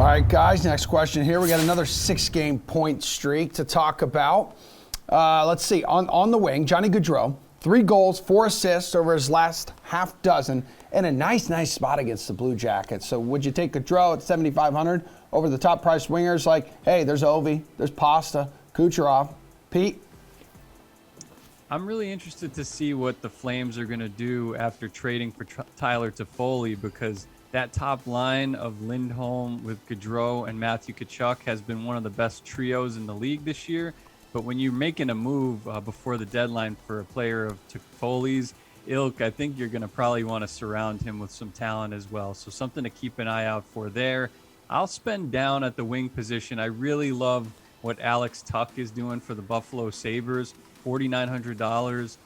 right, guys, next question here. We got another 6-game point streak to talk about. Let's see. On the wing, Johnny Gaudreau, 3 goals, 4 assists over his last half dozen, and a nice spot against the Blue Jackets. So would you take Gaudreau at $7,500 over the top-priced wingers like, hey, there's Ovi, there's Pasta, Kucherov, Pete? I'm really interested to see what the Flames are going to do after trading for Tyler Toffoli, because that top line of Lindholm with Gaudreau and Matthew Tkachuk has been one of the best trios in the league this year. But when you're making a move before the deadline for a player of Toffoli's ilk, I think you're going to probably want to surround him with some talent as well. So something to keep an eye out for there. I'll spend down at the wing position. I really love what Alex Tuch is doing for the Buffalo Sabres. $4,900,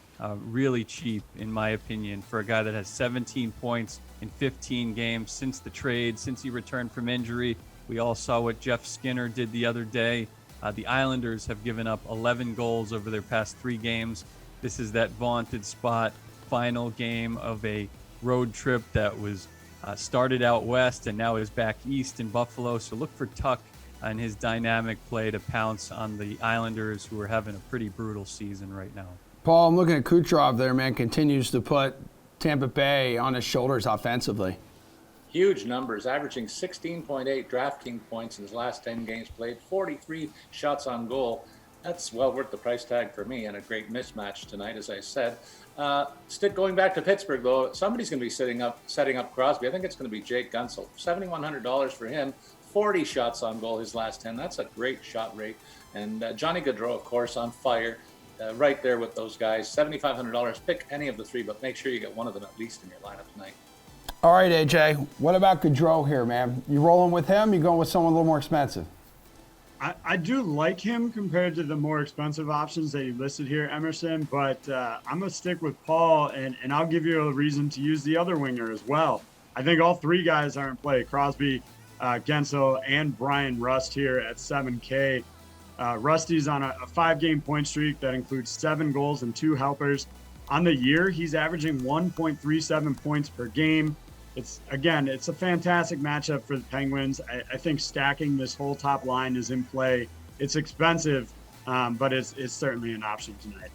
really cheap in my opinion for a guy that has 17 points in 15 games since the trade, since he returned from injury. We all saw what Jeff Skinner did the other day. The Islanders have given up 11 goals over their past 3 games. This is that vaunted spot, final game of a road trip that was started out west and now is back east in Buffalo. So look for Tuch and his dynamic play to pounce on the Islanders, who are having a pretty brutal season right now. Paul, I'm looking at Kucherov there, man, continues to put Tampa Bay on his shoulders offensively. Huge numbers, averaging 16.8 DraftKings points in his last 10 games played, 43 shots on goal. That's well worth the price tag for me, and a great mismatch tonight, as I said. Going back to Pittsburgh, though, somebody's going to be setting up Crosby. I think it's going to be Jake Guentzel. $7,100 for him. 40 shots on goal his last 10. That's a great shot rate. And Johnny Gaudreau, of course, on fire, right there with those guys. $7,500. Pick any of the 3, but make sure you get one of them at least in your lineup tonight. All right, AJ, what about Gaudreau here, man? You rolling with him? You going with someone a little more expensive? I do like him compared to the more expensive options that you listed here, Emerson, but I'm going to stick with Paul, and I'll give you a reason to use the other winger as well. I think all 3 guys are in play. Crosby, Guentzel, and Brian Rust here at $7K. Rusty's on a 5-game point streak that includes 7 goals and 2 helpers. On the year, he's averaging 1.37 points per game. It's a fantastic matchup for the Penguins. I think stacking this whole top line is in play. It's expensive, but it's certainly an option tonight.